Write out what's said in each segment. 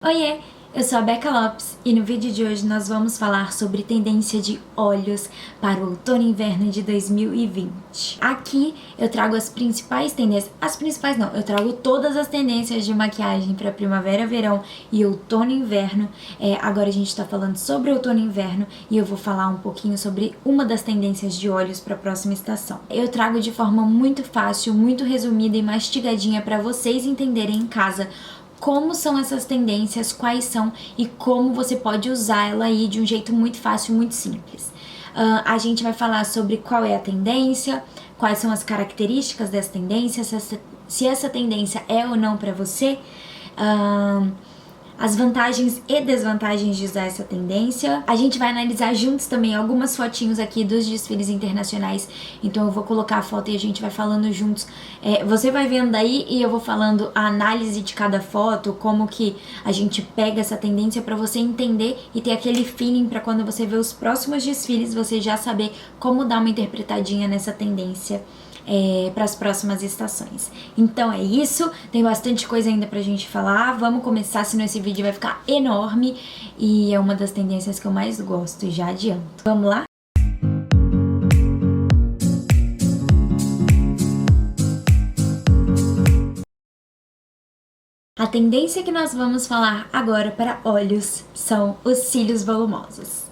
Oiê, eu sou a Becca Lopes e no vídeo de hoje nós vamos falar sobre tendência de olhos para o outono e inverno de 2020. Aqui eu trago as principais tendências, eu trago todas as tendências de maquiagem para primavera, verão e outono e inverno. Agora a gente tá falando sobre outono e inverno e eu vou falar um pouquinho sobre uma das tendências de olhos para a próxima estação. Eu trago de forma muito fácil, muito resumida e mastigadinha para vocês entenderem em casa como são essas tendências, quais são e como você pode usar ela aí de um jeito muito fácil, muito simples. A gente vai falar sobre qual é a tendência, quais são as características dessa tendência, se essa tendência é ou não para você, as vantagens e desvantagens de usar essa tendência. A gente vai analisar juntos também algumas fotinhos aqui dos desfiles internacionais, então eu vou colocar a foto e a gente vai falando juntos. Você vai vendo aí e eu vou falando a análise de cada foto, como que a gente pega essa tendência para você entender e ter aquele feeling para quando você vê os próximos desfiles, você já saber como dar uma interpretadinha nessa tendência para as próximas estações. Então é isso, tem bastante coisa ainda pra gente falar, vamos começar, senão esse vídeo vai ficar enorme e é uma das tendências que eu mais gosto e já adianto. Vamos lá? A tendência que nós vamos falar agora para olhos são os cílios volumosos.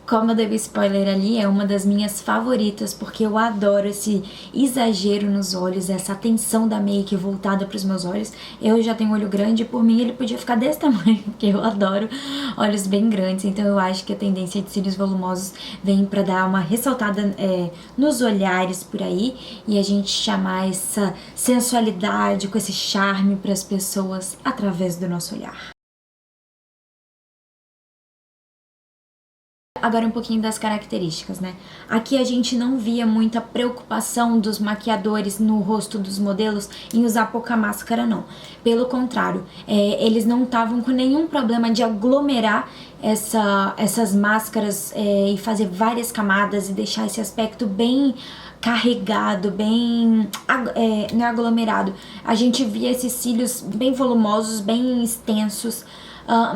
Como eu dei spoiler ali, é uma das minhas favoritas, porque eu adoro esse exagero nos olhos, essa atenção da make voltada para os meus olhos. Eu já tenho olho grande, por mim ele podia ficar desse tamanho, porque eu adoro olhos bem grandes. Então eu acho que a tendência de cílios volumosos vem para dar uma ressaltada nos olhares por aí, e a gente chamar essa sensualidade, com esse charme para as pessoas através do nosso olhar. Agora um pouquinho das características, né? Aqui a gente não via muita preocupação dos maquiadores no rosto dos modelos em usar pouca máscara, não. Pelo contrário, eles não estavam com nenhum problema de aglomerar essas máscaras e fazer várias camadas e deixar esse aspecto bem carregado, bem não é aglomerado. A gente via esses cílios bem volumosos, bem extensos.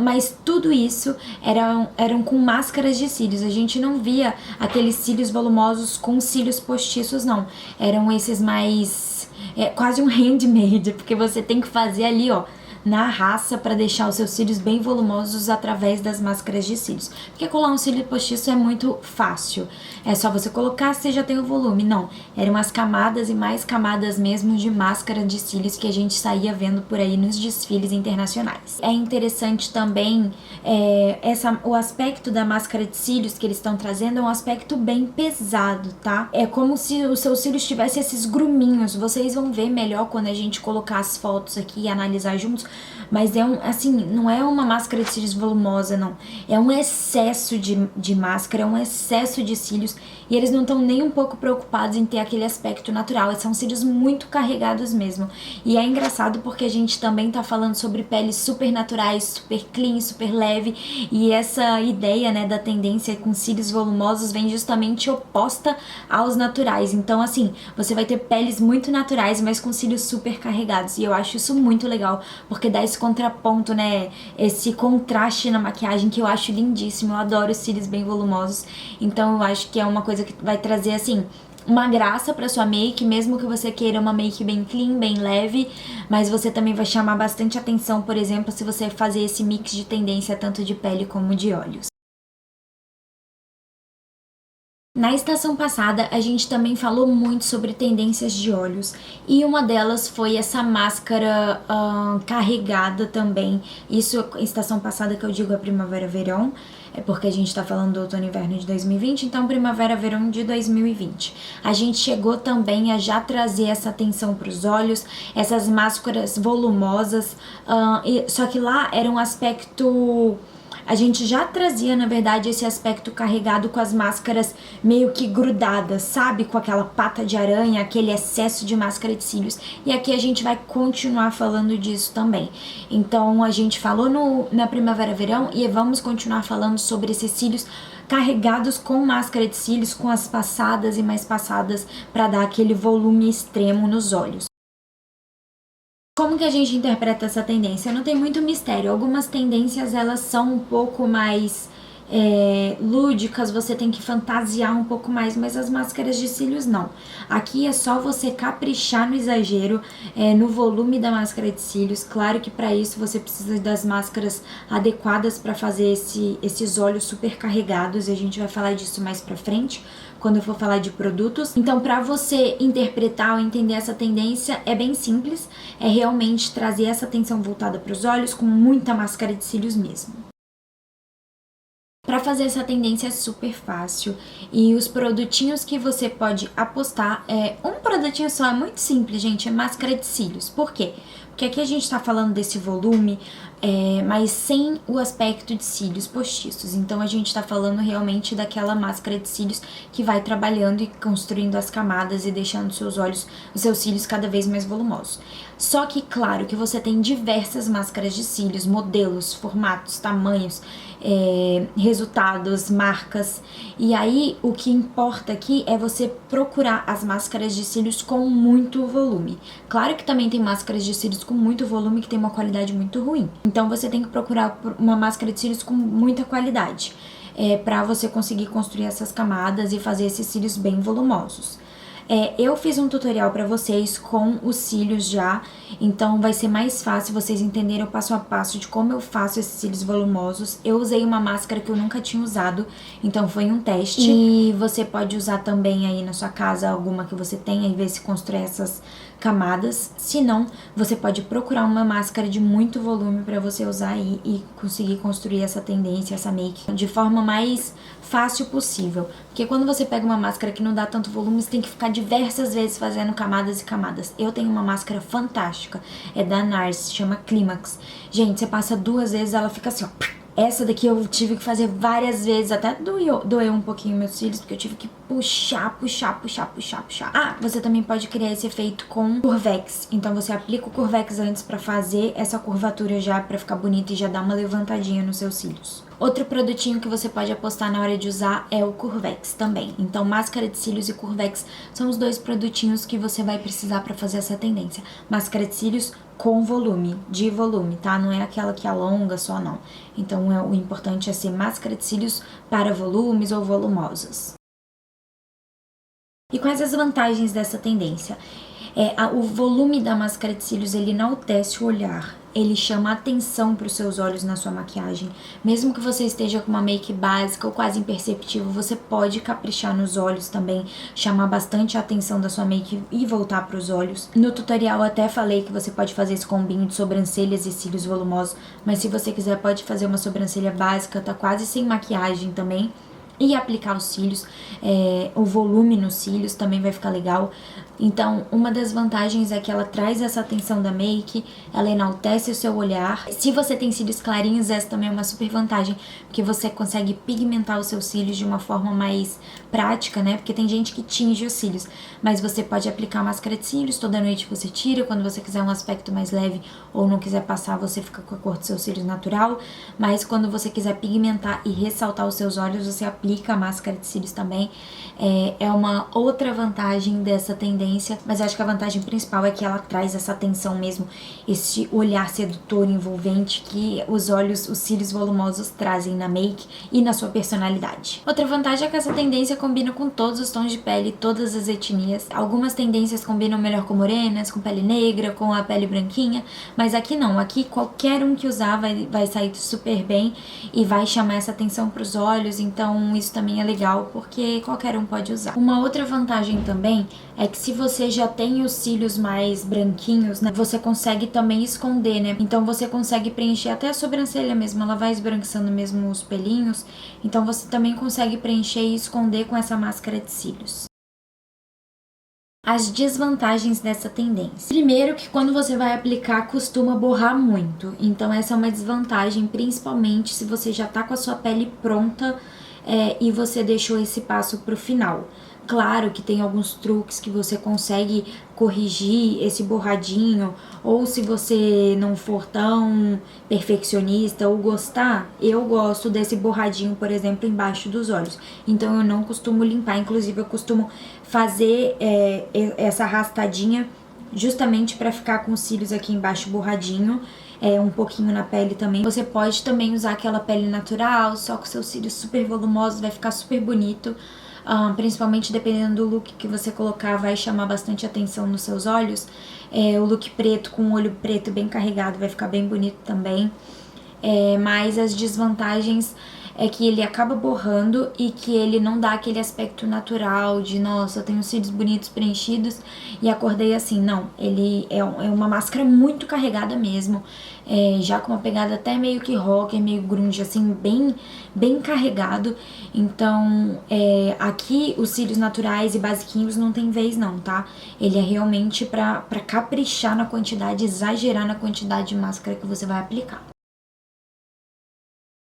Mas tudo isso eram com máscaras de cílios. A gente não via aqueles cílios volumosos com cílios postiços, não. Eram esses mais... quase um handmade, porque você tem que fazer ali, ó, na raça para deixar os seus cílios bem volumosos através das máscaras de cílios. Porque colar um cílio postiço é muito fácil. É só você colocar, você já tem o volume. Não, eram as camadas e mais camadas mesmo de máscara de cílios que a gente saía vendo por aí nos desfiles internacionais. É interessante também o aspecto da máscara de cílios que eles estão trazendo é um aspecto bem pesado, tá? É como se os seus cílios tivessem esses gruminhos. Vocês vão ver melhor quando a gente colocar as fotos aqui e analisar juntos. Mas não é uma máscara de cílios volumosa, não. É um excesso de máscara, é um excesso de cílios. E eles não estão nem um pouco preocupados em ter aquele aspecto natural. São cílios muito carregados mesmo. E é engraçado porque a gente também tá falando sobre peles super naturais, super clean, super leve. E essa ideia, né, da tendência com cílios volumosos vem justamente oposta aos naturais. Então, assim, você vai ter peles muito naturais, mas com cílios super carregados. E eu acho isso muito legal, porque dá esse contraponto, né, esse contraste na maquiagem que eu acho lindíssimo. Eu adoro os cílios bem volumosos, então eu acho que é uma coisa que vai trazer, assim, uma graça pra sua make, mesmo que você queira uma make bem clean, bem leve, mas você também vai chamar bastante atenção, por exemplo, se você fazer esse mix de tendência tanto de pele como de olhos. Na estação passada, a gente também falou muito sobre tendências de olhos, e uma delas foi essa máscara carregada também. Isso, estação passada que eu digo é primavera-verão, é porque a gente tá falando do outono e inverno de 2020, então primavera-verão de 2020. A gente chegou também a já trazer essa atenção para os olhos, essas máscaras volumosas, só que lá era um aspecto... A gente já trazia, na verdade, esse aspecto carregado com as máscaras meio que grudadas, sabe? Com aquela pata de aranha, aquele excesso de máscara de cílios. E aqui a gente vai continuar falando disso também. Então, a gente falou na primavera-verão e vamos continuar falando sobre esses cílios carregados com máscara de cílios, com as passadas e mais passadas para dar aquele volume extremo nos olhos. Como que a gente interpreta essa tendência? Não tem muito mistério. Algumas tendências, elas são um pouco mais lúdicas, você tem que fantasiar um pouco mais, mas as máscaras de cílios não. Aqui é só você caprichar no exagero, no volume da máscara de cílios. Claro que para isso você precisa das máscaras adequadas para fazer esses olhos super carregados, e a gente vai falar disso mais pra frente, quando eu for falar de produtos. Então, para você interpretar ou entender essa tendência, é bem simples, é realmente trazer essa atenção voltada para os olhos com muita máscara de cílios mesmo. Para fazer essa tendência é super fácil, e os produtinhos que você pode apostar um produtinho só, é muito simples, gente, é máscara de cílios. Por quê? Porque aqui a gente tá falando desse volume, mas sem o aspecto de cílios postiços. Então a gente tá falando realmente daquela máscara de cílios que vai trabalhando e construindo as camadas e deixando os seus cílios cada vez mais volumosos. Só que, claro, que você tem diversas máscaras de cílios, modelos, formatos, tamanhos, resultados, marcas. E aí o que importa aqui é você procurar as máscaras de cílios com muito volume. Claro que também tem máscaras de cílios com muito volume que tem uma qualidade muito ruim. Então você tem que procurar uma máscara de cílios com muita qualidade, para você conseguir construir essas camadas e fazer esses cílios bem volumosos. Eu fiz um tutorial para vocês com os cílios já, então vai ser mais fácil vocês entenderem o passo a passo de como eu faço esses cílios volumosos. Eu usei uma máscara que eu nunca tinha usado, então foi um teste. E você pode usar também aí na sua casa alguma que você tenha e ver se constrói essas camadas. Se não, você pode procurar uma máscara de muito volume para você usar aí e conseguir construir essa tendência, essa make de forma mais fácil possível. Porque quando você pega uma máscara que não dá tanto volume, você tem que ficar diversas vezes fazendo camadas e camadas. Eu tenho uma máscara fantástica, é da NARS, se chama Climax. Gente, você passa 2 vezes, ela fica assim, ó. Essa daqui eu tive que fazer várias vezes, até doeu um pouquinho meus cílios, porque eu tive que puxar. Ah, você também pode criar esse efeito com Curvex. Então você aplica o Curvex antes pra fazer essa curvatura já, pra ficar bonita e já dar uma levantadinha nos seus cílios. Outro produtinho que você pode apostar na hora de usar é o Curvex também. Então, máscara de cílios e Curvex são os 2 produtinhos que você vai precisar para fazer essa tendência. Máscara de cílios com volume, de volume, tá? Não é aquela que alonga só, não. Então, o importante é ser máscara de cílios para volumes ou volumosos. E quais as vantagens dessa tendência? O volume da máscara de cílios, ele enaltece o olhar, ele chama atenção para os seus olhos na sua maquiagem. Mesmo que você esteja com uma make básica ou quase imperceptível, você pode caprichar nos olhos também, chamar bastante a atenção da sua make e voltar para os olhos. No tutorial eu até falei que você pode fazer esse combinho de sobrancelhas e cílios volumosos, mas se você quiser pode fazer uma sobrancelha básica, tá quase sem maquiagem também, e aplicar os cílios, o volume nos cílios também vai ficar legal. Então, uma das vantagens é que ela traz essa atenção da make, ela enaltece o seu olhar. Se você tem cílios clarinhos, essa também é uma super vantagem, porque você consegue pigmentar os seus cílios de uma forma mais prática, né? Porque tem gente que tinge os cílios, mas você pode aplicar máscara de cílios, toda noite você tira, quando você quiser um aspecto mais leve ou não quiser passar, você fica com a cor dos seus cílios natural, mas quando você quiser pigmentar e ressaltar os seus olhos, você aplica a máscara de cílios também. É uma outra vantagem dessa tendência, mas eu acho que a vantagem principal é que ela traz essa atenção mesmo, esse olhar sedutor, envolvente que os cílios volumosos trazem na make e na sua personalidade. Outra vantagem é que essa tendência combina com todos os tons de pele, todas as etnias. Algumas tendências combinam melhor com morenas, com pele negra, com a pele branquinha, mas aqui não, aqui qualquer um que usar vai sair super bem e vai chamar essa atenção para os olhos, então isso também é legal, porque qualquer um pode usar. Uma outra vantagem também é que se você já tem os cílios mais branquinhos, né, você consegue também esconder, né? Então você consegue preencher até a sobrancelha mesmo, ela vai esbranquiçando mesmo os pelinhos, então você também consegue preencher e esconder com essa máscara de cílios. As desvantagens dessa tendência. Primeiro que quando você vai aplicar costuma borrar muito, então essa é uma desvantagem, principalmente se você já tá com a sua pele pronta e você deixou esse passo pro final. Claro que tem alguns truques que você consegue corrigir esse borradinho, ou se você não for tão perfeccionista ou gostar, eu gosto desse borradinho, por exemplo, embaixo dos olhos. Então eu não costumo limpar, inclusive eu costumo fazer essa arrastadinha justamente para ficar com os cílios aqui embaixo borradinho, um pouquinho na pele também. Você pode também usar aquela pele natural, só com seus cílios super volumosos, vai ficar super bonito. Principalmente dependendo do look que você colocar, vai chamar bastante atenção nos seus olhos. O look preto com o olho preto bem carregado vai ficar bem bonito também. Mas as desvantagens é que ele acaba borrando e que ele não dá aquele aspecto natural de, nossa, eu tenho cílios bonitos preenchidos e acordei assim. Não, ele é uma máscara muito carregada mesmo, já com uma pegada até meio que rocker, meio grunge, assim, bem carregado. Então, aqui os cílios naturais e basiquinhos não tem vez não, tá? Ele é realmente pra caprichar na quantidade, exagerar na quantidade de máscara que você vai aplicar.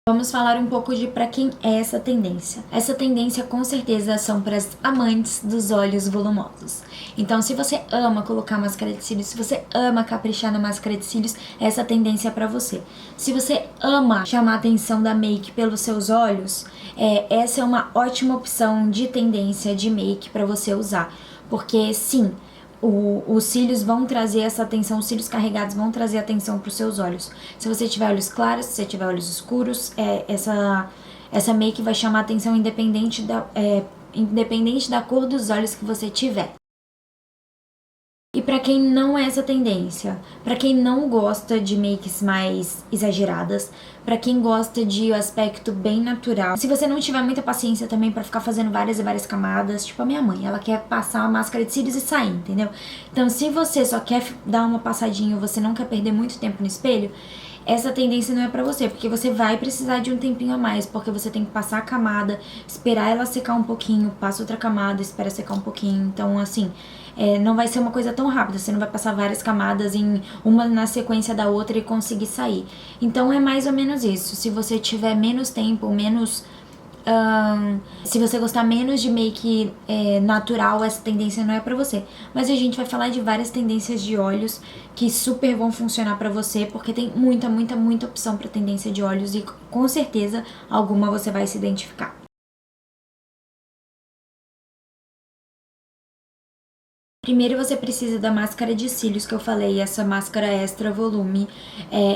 Vamos falar um pouco de para quem é essa tendência. Essa tendência com certeza são para as amantes dos olhos volumosos. Então, se você ama colocar máscara de cílios, se você ama caprichar na máscara de cílios, essa tendência é para você. Se você ama chamar a atenção da make pelos seus olhos, essa é uma ótima opção de tendência de make para você usar. Porque sim, os cílios vão trazer essa atenção, os cílios carregados vão trazer atenção para os seus olhos. Se você tiver olhos claros, se você tiver olhos escuros, essa make vai chamar atenção independente da cor dos olhos que você tiver. E pra quem não é essa tendência, pra quem não gosta de makes mais exageradas, pra quem gosta de aspecto bem natural, se você não tiver muita paciência também pra ficar fazendo várias e várias camadas, tipo a minha mãe, ela quer passar uma máscara de cílios e sair, entendeu? Então, se você só quer dar uma passadinha ou você não quer perder muito tempo no espelho, essa tendência não é pra você, porque você vai precisar de um tempinho a mais, porque você tem que passar a camada, esperar ela secar um pouquinho, passa outra camada, espera secar um pouquinho. Então, assim, não vai ser uma coisa tão rápida, você não vai passar várias camadas em uma na sequência da outra e conseguir sair. Então, é mais ou menos isso. Se você tiver menos tempo, se você gostar menos de make natural, essa tendência não é pra você. Mas a gente vai falar de várias tendências de olhos que super vão funcionar pra você, porque tem muita, muita, muita opção pra tendência de olhos e com certeza alguma você vai se identificar. Primeiro você precisa da máscara de cílios que eu falei, essa máscara extra volume,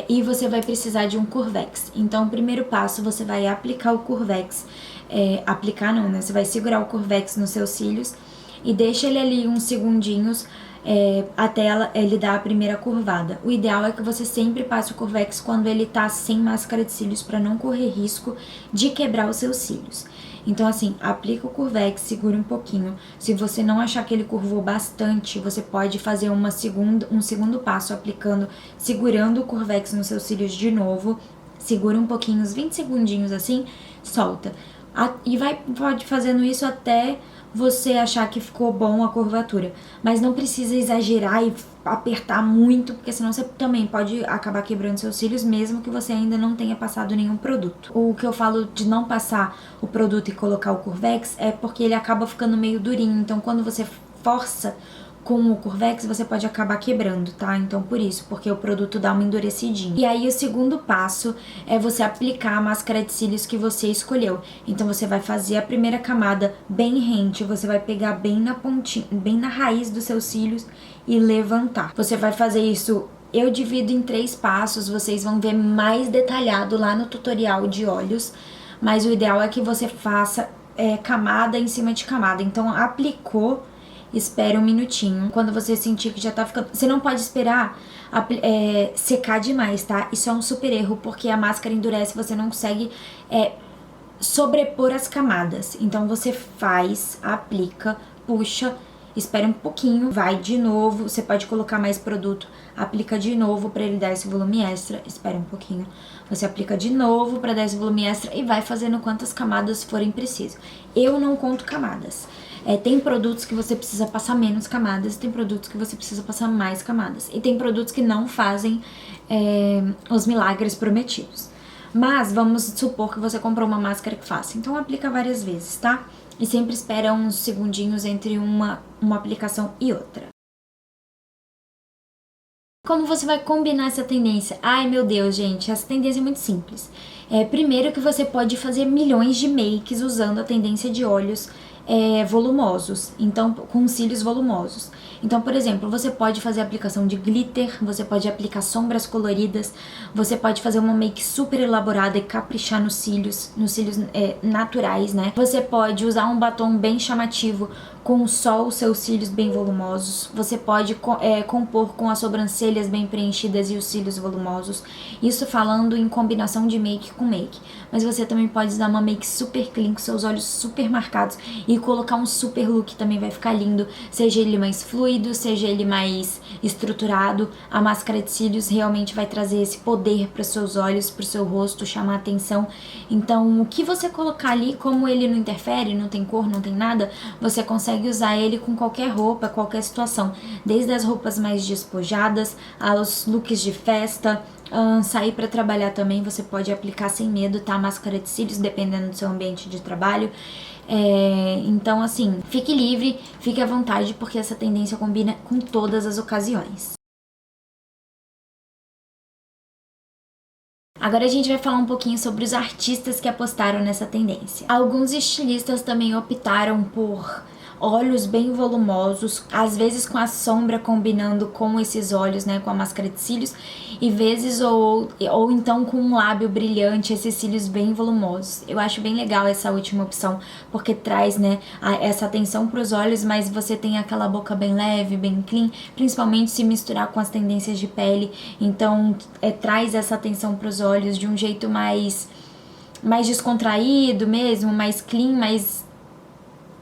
e você vai precisar de um Curvex. Então, o primeiro passo, você vai aplicar o Curvex, aplicar não, né? Você vai segurar o Curvex nos seus cílios e deixa ele ali uns segundinhos até ele dar a primeira curvada. O ideal é que você sempre passe o Curvex quando ele tá sem máscara de cílios para não correr risco de quebrar os seus cílios. Então, assim, aplica o Curvex, segura um pouquinho. Se você não achar que ele curvou bastante, você pode fazer um segundo passo segurando o Curvex nos seus cílios de novo. Segura um pouquinho, uns 20 segundinhos assim, solta. E pode fazendo isso até você achar que ficou bom a curvatura. Mas não precisa exagerar e apertar muito, porque senão você também pode acabar quebrando seus cílios, mesmo que você ainda não tenha passado nenhum produto. O que eu falo de não passar o produto e colocar o Curvex é porque ele acaba ficando meio durinho. Então, quando você força com o Curvex, você pode acabar quebrando, tá? Então, por isso, porque o produto dá uma endurecidinha. E aí, o segundo passo é você aplicar a máscara de cílios que você escolheu. Então, você vai fazer a primeira camada bem rente, você vai pegar bem na pontinha, bem na raiz dos seus cílios e levantar. Você vai fazer isso, eu divido em 3 passos, vocês vão ver mais detalhado lá no tutorial de olhos, mas o ideal é que você faça camada em cima de camada. Então, aplicou, espera um minutinho. Quando você sentir que já tá ficando... Você não pode esperar secar demais, tá? Isso é um super erro, porque a máscara endurece, você não consegue sobrepor as camadas. Então, você aplica, puxa, espera um pouquinho, vai de novo, você pode colocar mais produto, aplica de novo pra ele dar esse volume extra, espera um pouquinho, você aplica de novo pra dar esse volume extra e vai fazendo quantas camadas forem preciso. Eu não conto camadas. Tem produtos que você precisa passar menos camadas, tem produtos que você precisa passar mais camadas. E tem produtos que não fazem os milagres prometidos. Mas vamos supor que você comprou uma máscara que faça. Então aplica várias vezes, tá? E sempre espera uns segundinhos entre uma aplicação e outra. Como você vai combinar essa tendência? Ai, meu Deus, gente, essa tendência é muito simples. Primeiro que você pode fazer milhões de makes usando a tendência de olhos volumosos, então com cílios volumosos. Então, por exemplo, você pode fazer aplicação de glitter, você pode aplicar sombras coloridas, você pode fazer uma make super elaborada e caprichar nos cílios naturais, né? Você pode usar um batom bem chamativo com só os seus cílios bem volumosos. Você pode compor com as sobrancelhas bem preenchidas e os cílios volumosos. Isso falando em combinação de make com make. Mas você também pode usar uma make super clean, com seus olhos super marcados e colocar um super look, também vai ficar lindo. Seja ele mais fluido, seja ele mais estruturado, a máscara de cílios realmente vai trazer esse poder para os seus olhos, para o seu rosto, chamar atenção. Então, o que você colocar ali, como ele não interfere, não tem cor, não tem nada, você consegue usar ele com qualquer roupa, qualquer situação. Desde as roupas mais despojadas, aos looks de festa, sair para trabalhar também, você pode aplicar sem medo, tá? Máscara de cílios, dependendo do seu ambiente de trabalho. Então, assim, fique livre, fique à vontade, porque essa tendência combina com todas as ocasiões. Agora a gente vai falar um pouquinho sobre os artistas que apostaram nessa tendência. Alguns estilistas também optaram por olhos bem volumosos, às vezes com a sombra combinando com esses olhos, né, com a máscara de cílios, e vezes ou então com um lábio brilhante, esses cílios bem volumosos. Eu acho bem legal essa última opção, porque traz, né, essa atenção para os olhos, mas você tem aquela boca bem leve, bem clean, principalmente se misturar com as tendências de pele. Então traz essa atenção para os olhos de um jeito mais descontraído mesmo, mais clean, mas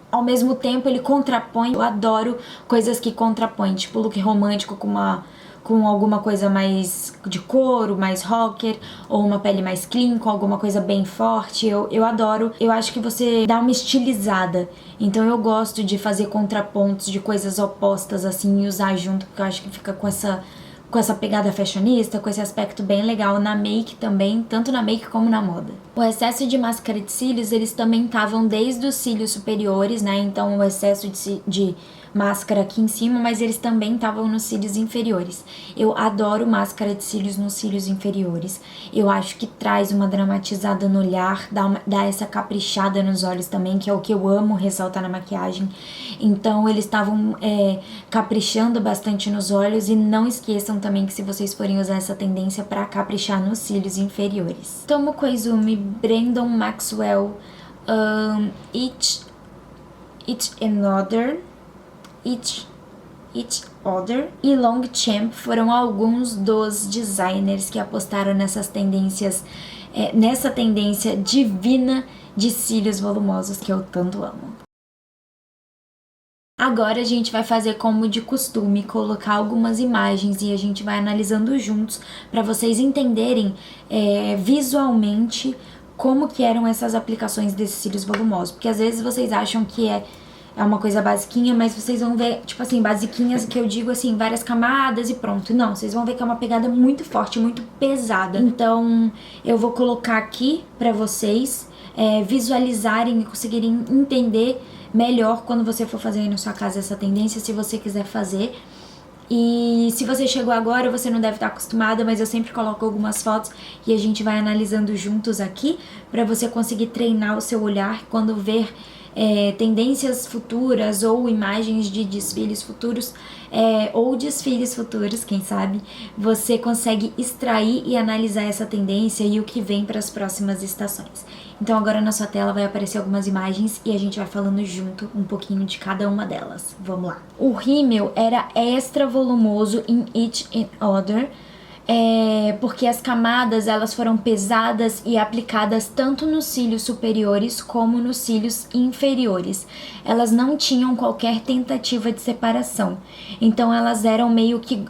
ao mesmo tempo ele contrapõe. Eu adoro coisas que contrapõem, tipo look romântico com alguma coisa mais de couro, mais rocker, ou uma pele mais clean, com alguma coisa bem forte. Eu adoro. Eu acho que você dá uma estilizada. Então eu gosto de fazer contrapontos de coisas opostas assim e usar junto, porque eu acho que fica com essa pegada fashionista, com esse aspecto bem legal na make também, tanto na make como na moda. O excesso de máscara de cílios, eles também estavam desde os cílios superiores, né? Então o excesso de máscara aqui em cima, mas eles também estavam nos cílios inferiores. Eu adoro máscara de cílios nos cílios inferiores. Eu acho que traz uma dramatizada no olhar, dá essa caprichada nos olhos também, que é o que eu amo ressaltar na maquiagem. Então eles estavam caprichando bastante nos olhos, e não esqueçam também que se vocês forem usar essa tendência para caprichar nos cílios inferiores. Tomo Koizumi, Brandon Maxwell, Each Other e Longchamp foram alguns dos designers que apostaram nessas tendências, nessa tendência divina de cílios volumosos que eu tanto amo. Agora a gente vai fazer como de costume, colocar algumas imagens e a gente vai analisando juntos para vocês entenderem visualmente como que eram essas aplicações desses cílios volumosos. Porque às vezes vocês acham que é uma coisa basiquinha, mas vocês vão ver, tipo assim, basiquinhas que eu digo assim, várias camadas e pronto. Não, vocês vão ver que é uma pegada muito forte, muito pesada. Então eu vou colocar aqui para vocês visualizarem e conseguirem entender melhor quando você for fazer aí na sua casa essa tendência, se você quiser fazer. E se você chegou agora, você não deve estar acostumada, mas eu sempre coloco algumas fotos e a gente vai analisando juntos aqui para você conseguir treinar o seu olhar quando ver tendências futuras ou imagens de desfiles futuros ou desfiles futuros, quem sabe, você consegue extrair e analisar essa tendência e o que vem para as próximas estações. Então agora na sua tela vai aparecer algumas imagens e a gente vai falando junto um pouquinho de cada uma delas. Vamos lá. O rímel era extra volumoso em Each Other, porque as camadas elas foram pesadas e aplicadas tanto nos cílios superiores como nos cílios inferiores. Elas não tinham qualquer tentativa de separação, então elas eram meio que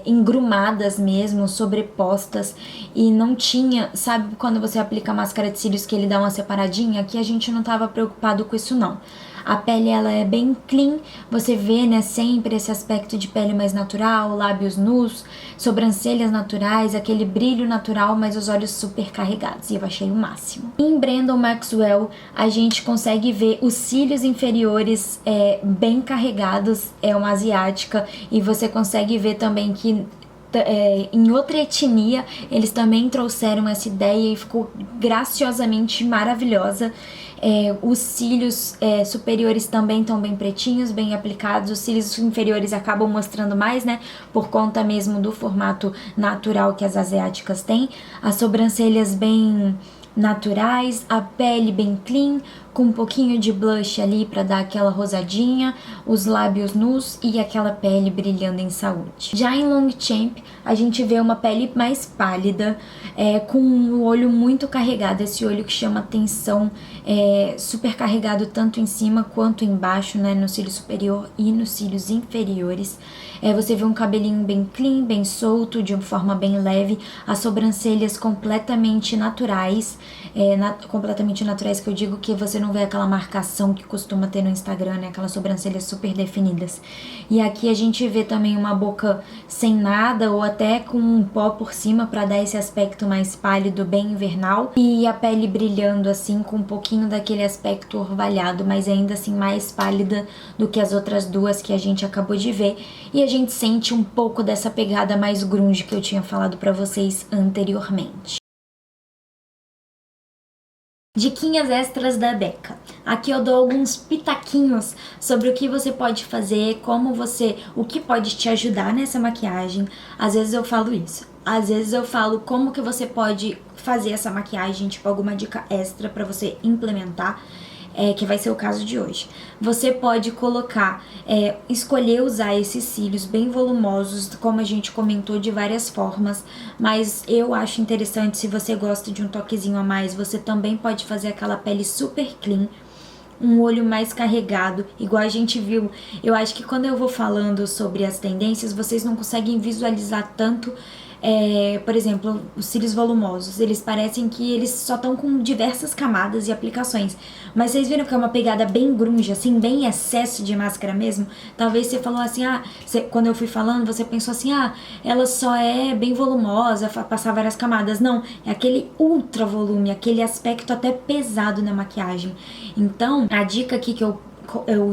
engrumadas mesmo, sobrepostas, e não tinha, sabe quando você aplica máscara de cílios que ele dá uma separadinha? Aqui a gente não estava preocupado com isso não. A pele ela é bem clean, você vê, né, sempre esse aspecto de pele mais natural, lábios nus, sobrancelhas naturais, aquele brilho natural, mas os olhos super carregados, e eu achei o máximo. Em Brandon Maxwell, a gente consegue ver os cílios inferiores bem carregados, é uma asiática, e você consegue ver também que em outra etnia, eles também trouxeram essa ideia e ficou graciosamente maravilhosa. Os cílios superiores também estão bem pretinhos, bem aplicados. Os cílios inferiores acabam mostrando mais, né? Por conta mesmo do formato natural que as asiáticas têm. As sobrancelhas bem naturais, a pele bem clean, com um pouquinho de blush ali para dar aquela rosadinha, os lábios nus e aquela pele brilhando em saúde. Já em Longchamp, a gente vê uma pele mais pálida, com um olho muito carregado, esse olho que chama atenção, super carregado tanto em cima quanto embaixo, né, no cílio superior e nos cílios inferiores. Você vê um cabelinho bem clean, bem solto, de uma forma bem leve, as sobrancelhas completamente naturais, completamente naturais, que eu digo que você não vê aquela marcação que costuma ter no Instagram, né, aquelas sobrancelhas super definidas. E aqui a gente vê também uma boca sem nada ou até com um pó por cima para dar esse aspecto mais pálido, bem invernal, e a pele brilhando assim com um pouquinho daquele aspecto orvalhado, mas ainda assim mais pálida do que as outras duas que a gente acabou de ver. E a gente sente um pouco dessa pegada mais grunge que eu tinha falado pra vocês anteriormente. Diquinhas extras da Becca. Aqui eu dou alguns pitaquinhos sobre o que você pode fazer, o que pode te ajudar nessa maquiagem. Às vezes eu falo isso. Às vezes eu falo como que você pode fazer essa maquiagem, tipo alguma dica extra pra você implementar. Que vai ser o caso de hoje. Você pode colocar, escolher usar esses cílios bem volumosos, como a gente comentou, de várias formas, mas eu acho interessante, se você gosta de um toquezinho a mais, você também pode fazer aquela pele super clean, um olho mais carregado, igual a gente viu. Eu acho que quando eu vou falando sobre as tendências, vocês não conseguem visualizar tanto. Por exemplo, os cílios volumosos, eles parecem que eles só estão com diversas camadas e aplicações, mas vocês viram que é uma pegada bem grunge, assim, bem excesso de máscara mesmo? Talvez você falou assim, quando eu fui falando, você pensou assim, ela só é bem volumosa, passar várias camadas. Não, é aquele ultra volume, aquele aspecto até pesado na maquiagem. Então, a dica aqui que eu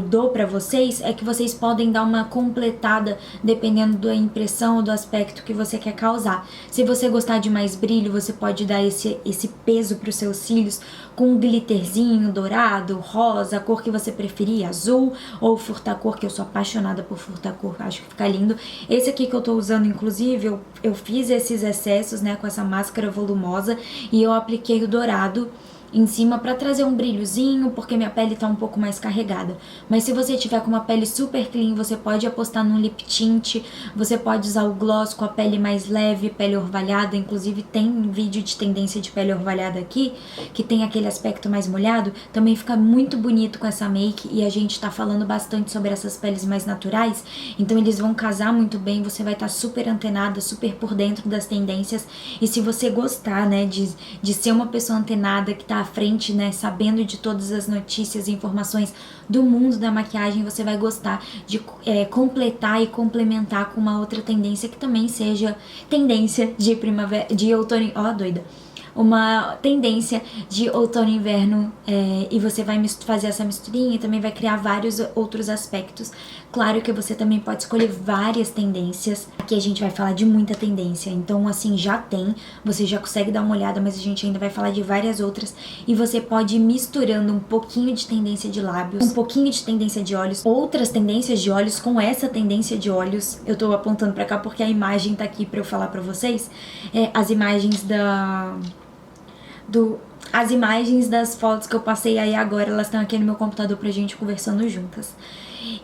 dou pra vocês é que vocês podem dar uma completada dependendo da impressão ou do aspecto que você quer causar. Se você gostar de mais brilho, você pode dar esse peso pros seus cílios com um glitterzinho dourado, rosa, a cor que você preferir, azul ou furtacor, que eu sou apaixonada por furtacor, acho que fica lindo. Esse aqui que eu tô usando, inclusive, eu fiz esses excessos, né, com essa máscara volumosa e eu apliquei o dourado em cima para trazer um brilhozinho, porque minha pele tá um pouco mais carregada. Mas se você tiver com uma pele super clean, você pode apostar num lip tint, você pode usar o gloss com a pele mais leve, pele orvalhada. Inclusive tem vídeo de tendência de pele orvalhada aqui, que tem aquele aspecto mais molhado, também fica muito bonito com essa make, e a gente tá falando bastante sobre essas peles mais naturais, então eles vão casar muito bem, você vai estar super antenada, super por dentro das tendências. E se você gostar, né, de ser uma pessoa antenada, que tá à frente, né, sabendo de todas as notícias e informações do mundo da maquiagem, você vai gostar de completar e complementar com uma outra tendência que também seja tendência de primavera, de outono, uma tendência de outono e inverno, e você vai fazer essa misturinha e também vai criar vários outros aspectos. Claro que você também pode escolher várias tendências. Aqui a gente vai falar de muita tendência, então assim, você já consegue dar uma olhada, mas a gente ainda vai falar de várias outras, e você pode ir misturando um pouquinho de tendência de lábios, um pouquinho de tendência de olhos, outras tendências de olhos com essa tendência de olhos. Eu tô apontando pra cá porque a imagem tá aqui pra eu falar pra vocês, as imagens as imagens das fotos que eu passei aí agora, elas estão aqui no meu computador pra gente conversando juntas.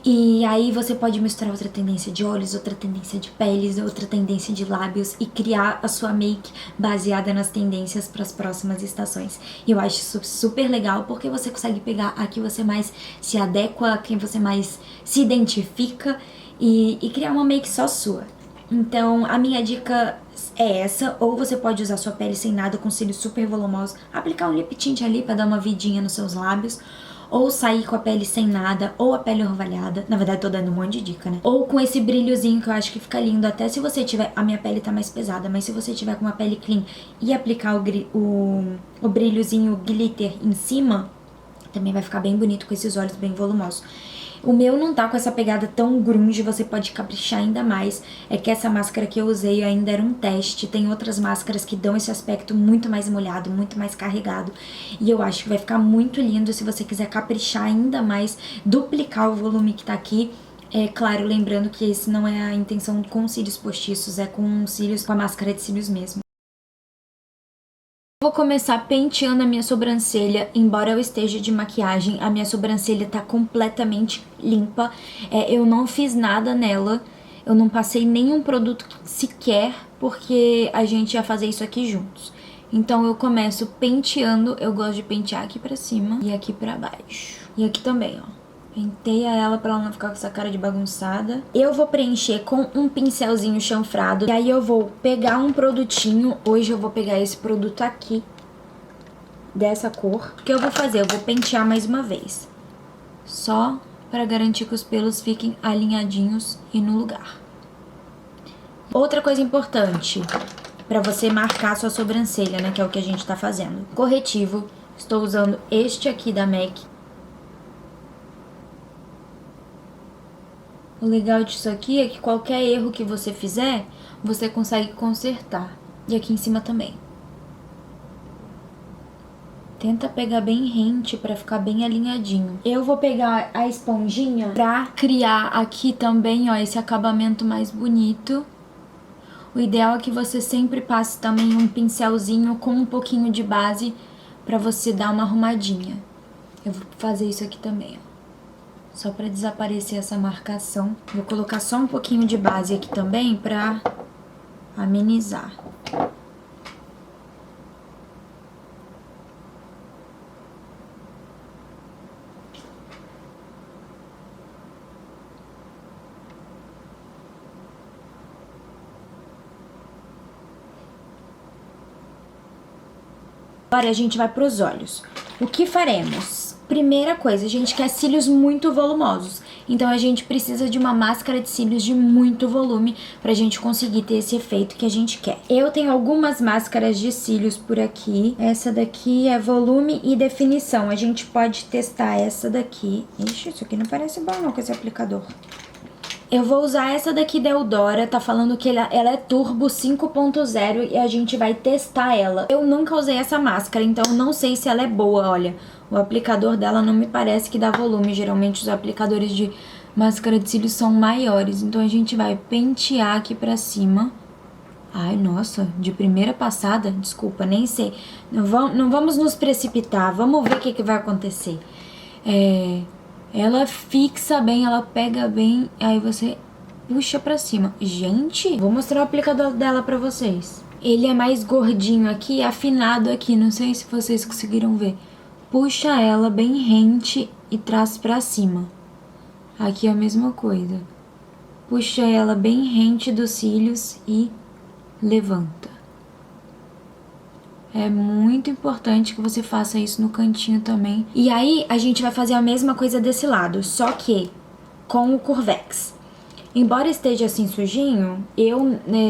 E aí você pode misturar outra tendência de olhos, outra tendência de peles, outra tendência de lábios e criar a sua make baseada nas tendências para as próximas estações. E eu acho isso super legal porque você consegue pegar a que você mais se adequa, a quem você mais se identifica e criar uma make só sua. Então, a minha dica é essa, ou você pode usar sua pele sem nada, com cílios super volumosos, aplicar um lip tint ali pra dar uma vidinha nos seus lábios, ou sair com a pele sem nada, ou a pele orvalhada. Na verdade, tô dando um monte de dica, né? Ou com esse brilhozinho que eu acho que fica lindo, até se você tiver... A minha pele tá mais pesada, mas se você tiver com uma pele clean e aplicar o brilhozinho glitter em cima, também vai ficar bem bonito com esses olhos bem volumosos. O meu não tá com essa pegada tão grunge, você pode caprichar ainda mais. É que essa máscara que eu usei ainda era um teste. Tem outras máscaras que dão esse aspecto muito mais molhado, muito mais carregado. E eu acho que vai ficar muito lindo se você quiser caprichar ainda mais, duplicar o volume que tá aqui. É claro, lembrando que esse não é a intenção com cílios postiços, é com cílios, com a máscara de cílios mesmo. Vou começar penteando a minha sobrancelha, embora eu esteja de maquiagem, a minha sobrancelha tá completamente limpa, eu não fiz nada nela, eu não passei nenhum produto sequer, porque a gente ia fazer isso aqui juntos. Então eu começo penteando, eu gosto de pentear aqui pra cima e aqui pra baixo. E aqui também, ó. Penteia ela pra ela não ficar com essa cara de bagunçada. Eu vou preencher com um pincelzinho chanfrado. E aí eu vou pegar um produtinho. Hoje eu vou pegar esse produto aqui, dessa cor. O que eu vou fazer? Eu vou pentear mais uma vez. Só pra garantir que os pelos fiquem alinhadinhos e no lugar. Outra coisa importante, pra você marcar sua sobrancelha, né? Que é o que a gente tá fazendo. Corretivo. Estou usando este aqui da MAC. O legal disso aqui é que qualquer erro que você fizer, você consegue consertar. E aqui em cima também. Tenta pegar bem rente pra ficar bem alinhadinho. Eu vou pegar a esponjinha pra criar aqui também, ó, esse acabamento mais bonito. O ideal é que você sempre passe também um pincelzinho com um pouquinho de base pra você dar uma arrumadinha. Eu vou fazer isso aqui também, ó. Só pra desaparecer essa marcação. Vou colocar só um pouquinho de base aqui também pra amenizar. Agora a gente vai pros olhos. O que faremos? Primeira coisa, a gente quer cílios muito volumosos. Então a gente precisa de uma máscara de cílios de muito volume pra gente conseguir ter esse efeito que a gente quer. Eu tenho algumas máscaras de cílios por aqui. Essa daqui é volume e definição. A gente pode testar essa daqui. Ixi, isso aqui não parece bom não com esse aplicador. Eu vou usar essa daqui da Eudora, tá falando que ela é Turbo 5.0 e a gente vai testar ela. Eu nunca usei essa máscara, então não sei se ela é boa, olha. O aplicador dela não me parece que dá volume, geralmente os aplicadores de máscara de cílios são maiores. Então a gente vai pentear aqui pra cima. Ai, nossa, de primeira passada, desculpa, nem sei. Não vamos nos precipitar, vamos ver o que vai acontecer. Ela fixa bem, ela pega bem, aí você puxa pra cima. Gente, vou mostrar o aplicador dela pra vocês. Ele é mais gordinho aqui, afinado aqui, não sei se vocês conseguiram ver. Puxa ela bem rente e traz pra cima. Aqui é a mesma coisa. Puxa ela bem rente dos cílios e levanta. É muito importante que você faça isso no cantinho também. E aí, a gente vai fazer a mesma coisa desse lado, só que com o Curvex. Embora esteja assim sujinho,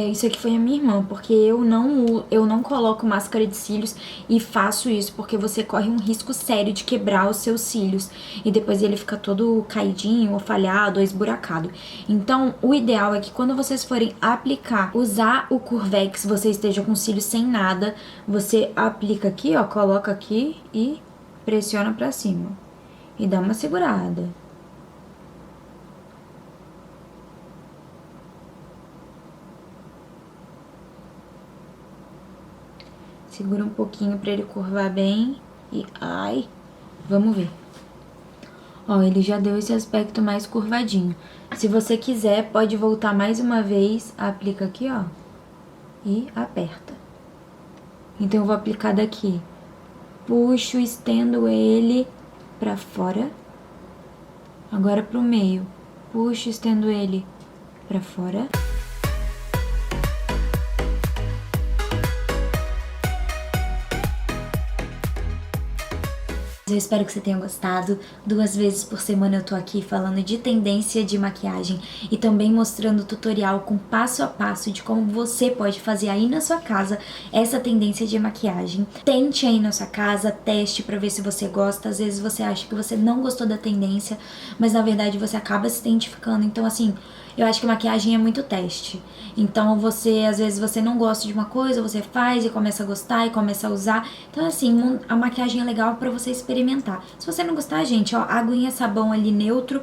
isso aqui foi a minha irmã, porque eu não coloco máscara de cílios e faço isso porque você corre um risco sério de quebrar os seus cílios e depois ele fica todo caidinho, ou falhado, ou esburacado. Então, o ideal é que quando vocês forem aplicar, usar o Curvex, você esteja com cílios sem nada, você aplica aqui, ó, coloca aqui e pressiona pra cima. E dá uma segurada. Segura um pouquinho pra ele curvar bem e... ai, vamos ver. Ó, ele já deu esse aspecto mais curvadinho. Se você quiser, pode voltar mais uma vez. Aplica aqui, ó. E aperta. Então, eu vou aplicar daqui. Puxo, estendo ele pra fora. Agora pro meio. Puxo, estendo ele pra fora. Eu espero que você tenha gostado. 2 vezes por semana eu tô aqui falando de tendência de maquiagem e também mostrando tutorial com passo a passo de como você pode fazer aí na sua casa essa tendência de maquiagem. Tente aí na sua casa, teste pra ver se você gosta. Às vezes você acha que você não gostou da tendência, mas na verdade você acaba se identificando. Então assim, eu acho que maquiagem é muito teste. Então às vezes você não gosta de uma coisa, você faz e começa a gostar e começa a usar. Então assim, a maquiagem é legal pra você experimentar. Se você não gostar, gente, ó, aguinha, sabão ali neutro,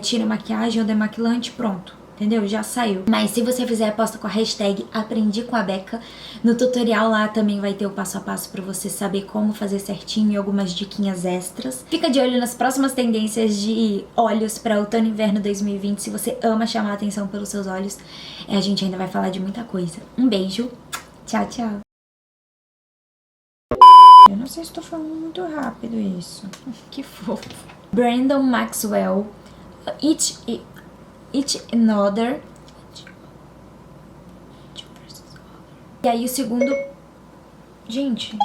tira a maquiagem ou demaquilante, pronto. Entendeu? Já saiu. Mas se você fizer, posta com a hashtag Aprendi com a Becca. No tutorial lá também vai ter o passo a passo pra você saber como fazer certinho e algumas diquinhas extras. Fica de olho nas próximas tendências de olhos pra outono e inverno 2020. Se você ama chamar a atenção pelos seus olhos, a gente ainda vai falar de muita coisa. Um beijo. Tchau, tchau. Eu não sei se tô falando muito rápido isso. Que fofo. Brandon Maxwell. Each Another. E aí o segundo... Gente...